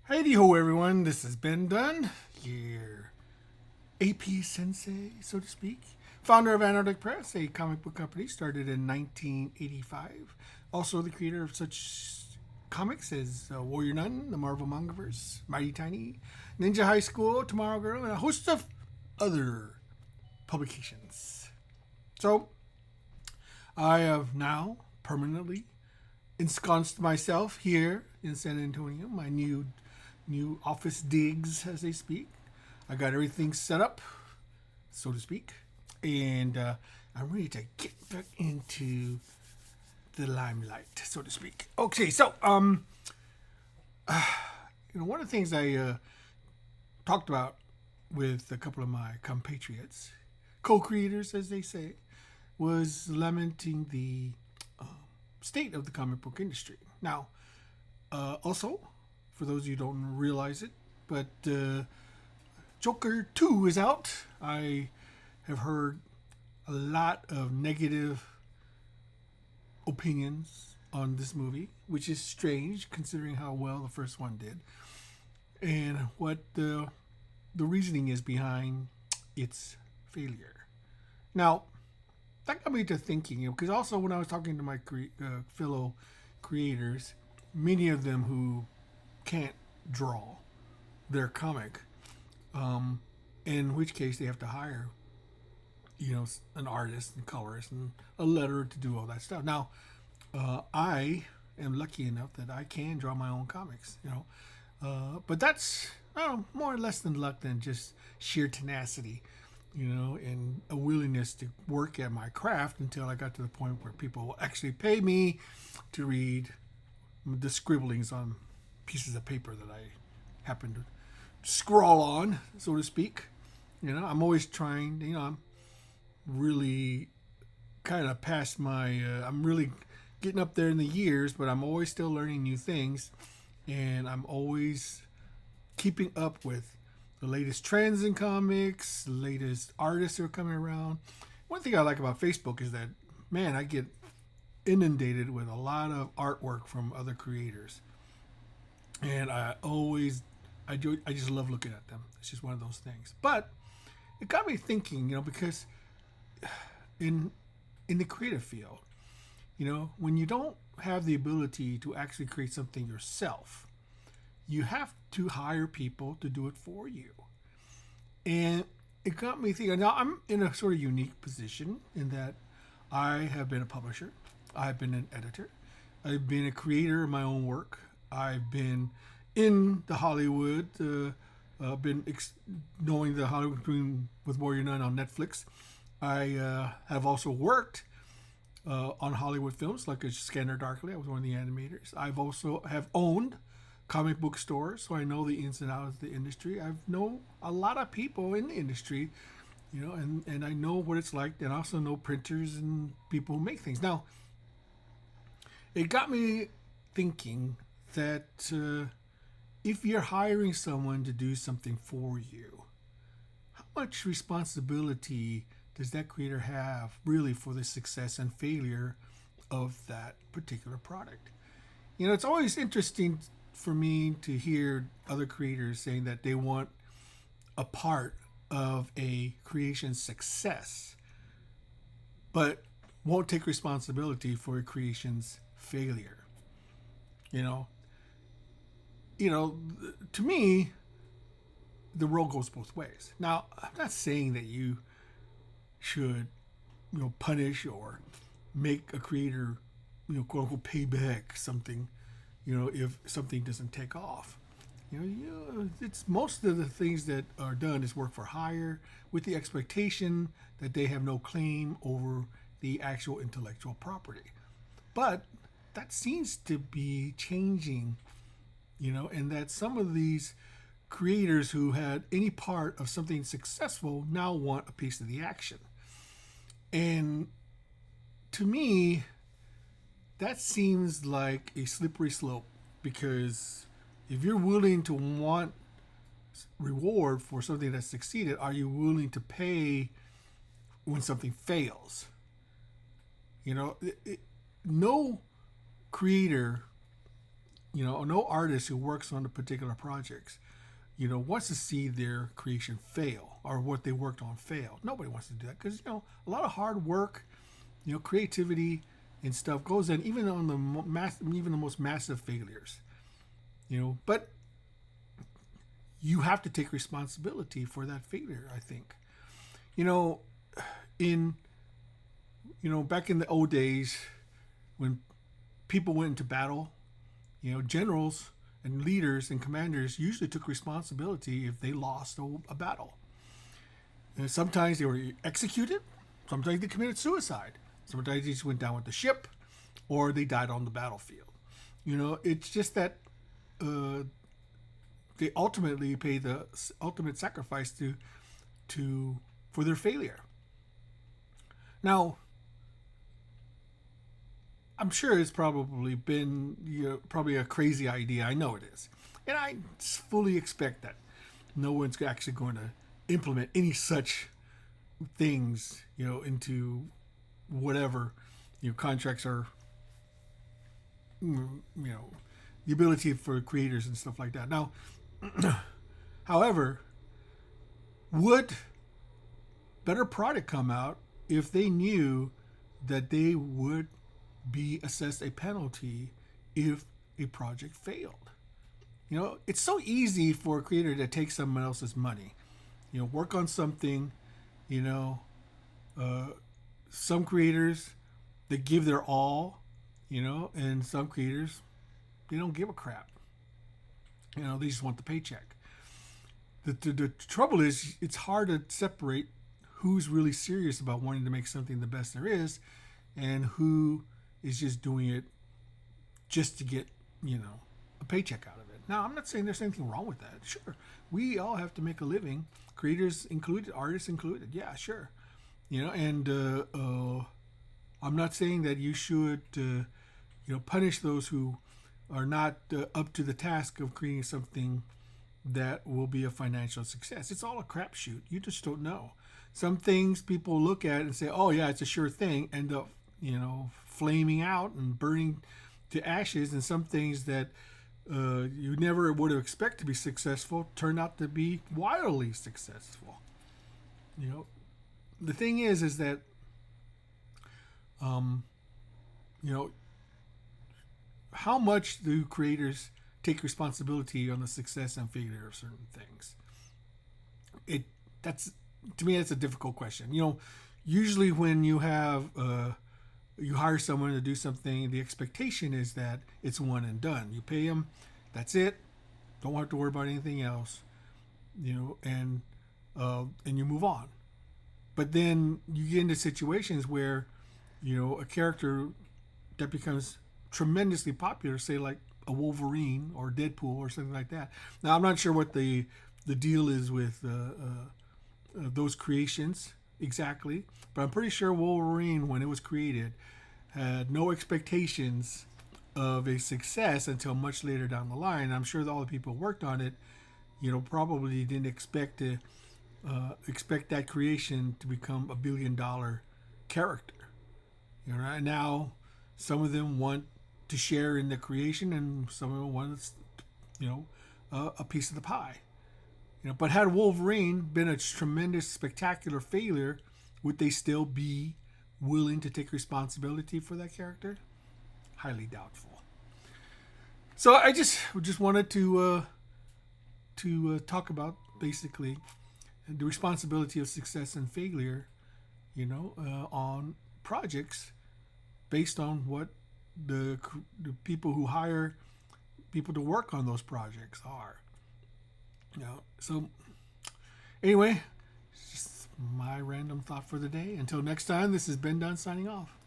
Heidi ho, everyone. This has been done. Your AP Sensei, so to speak. Founder of Anarchic Press, a comic book company started in 1985. Also, the creator of such comics as Warrior Nun, the Marvel Mangaverse, Mighty Tiny, Ninja High School, Tomorrow Girl, and a host of other publications. So, I have now permanently ensconced myself here in San Antonio, my new office digs, as they speak. I got everything set up, so to speak, and I'm ready to get back into the limelight, so to speak. Okay, so one of the things I talked about with a couple of my compatriots, co-creators, as they say, was lamenting the state of the comic book industry. Now, also, for those of you who don't realize it, but Joker 2 is out. I have heard a lot of negative opinions on this movie, which is strange considering how well the first one did and what the reasoning is behind its failure. Now, that got me to thinking, because also when I was talking to my fellow creators, many of them who can't draw their comic, in which case they have to hire, an artist and colorist and a letterer to do all that stuff. Now, I am lucky enough that I can draw my own comics, but that's more or less than luck than just sheer tenacity, and a willingness to work at my craft until I got to the point where people will actually pay me to read the scribblings on pieces of paper that I happen to scrawl on, so to speak. I'm always trying. I'm really kind of past my. I'm really getting up there in the years, but I'm always still learning new things, and I'm always keeping up with the latest trends in comics, the latest artists that are coming around. One thing I like about Facebook is that, man, I get inundated with a lot of artwork from other creators, and I just love looking at them. It's just one of those things. But it got me thinking, because in the creative field, when you don't have the ability to actually create something yourself, you have to hire people to do it for you. And it got me thinking. Now, I'm in a sort of unique position in that I have been a publisher, I've been an editor, I've been a creator of my own work, I've been in the Hollywood, knowing the Hollywood Dream with Warrior Nun on Netflix. I have also worked on Hollywood films like Scanner Darkly. I was one of the animators. I've also have owned comic book stores, so I know the ins and outs of the industry. I know a lot of people in the industry, and I know what it's like, and I also know printers and people who make things. Now, it got me thinking that if you're hiring someone to do something for you, how much responsibility does that creator have really for the success and failure of that particular product? It's always interesting for me to hear other creators saying that they want a part of a creation's success, but won't take responsibility for a creation's failure. You know, to me, the role goes both ways. Now, I'm not saying that you should, punish or make a creator, quote unquote, pay back something, if something doesn't take off. It's most of the things that are done is work for hire with the expectation that they have no claim over the actual intellectual property. But that seems to be changing, and that some of these creators who had any part of something successful now want a piece of the action. And to me, that seems like a slippery slope, because if you're willing to want reward for something that succeeded, are you willing to pay when something fails? No creator no artist who works on a particular projects, wants to see their creation fail or what they worked on fail. Nobody wants to do that because a lot of hard work, creativity and stuff goes in, even on even the most massive failures. But you have to take responsibility for that failure. I think, in back in the old days when people went into battle, generals and leaders and commanders usually took responsibility if they lost a battle. And sometimes they were executed, sometimes they committed suicide, sometimes they just went down with the ship, or they died on the battlefield. It's just that they ultimately pay the ultimate sacrifice for their failure. Now, I'm sure it's probably been probably a crazy idea. I know it is, and I fully expect that no one's actually going to implement any such things, into whatever contracts are, the ability for creators and stuff like that. Now, however, would better product come out if they knew that they would be assessed a penalty if a project failed? It's so easy for a creator to take someone else's money, work on something, some creators, they give their all, and some creators, they don't give a crap. They just want the paycheck. The trouble is, it's hard to separate who's really serious about wanting to make something the best there is and who is just doing it just to get, a paycheck out of it. Now, I'm not saying there's anything wrong with that. Sure, we all have to make a living, creators included, artists included. Yeah, sure. And I'm not saying that you should, punish those who are not up to the task of creating something that will be a financial success. It's all a crapshoot. You just don't know. Some things people look at and say, "Oh yeah, it's a sure thing," end up, flaming out and burning to ashes. And some things that you never would have expected to be successful turn out to be wildly successful. The thing is that, how much do creators take responsibility on the success and failure of certain things? That's to me, that's a difficult question. Usually when you have you hire someone to do something, the expectation is that it's one and done. You pay them, that's it. Don't have to worry about anything else. And you move on. But then you get into situations where, a character that becomes tremendously popular, say like a Wolverine or Deadpool or something like that. Now, I'm not sure what the deal is with those creations exactly, but I'm pretty sure Wolverine, when it was created, had no expectations of a success until much later down the line. I'm sure that all the people who worked on it, probably didn't expect that creation to become $1 billion character. Right now, some of them want to share in the creation, and some of them want, a piece of the pie. But had Wolverine been a tremendous, spectacular failure, would they still be willing to take responsibility for that character? Highly doubtful. So I just wanted to talk about basically the responsibility of success and failure, on projects based on what the people who hire people to work on those projects are. So anyway, it's just my random thought for the day. Until next time, this is Ben Dunn signing off.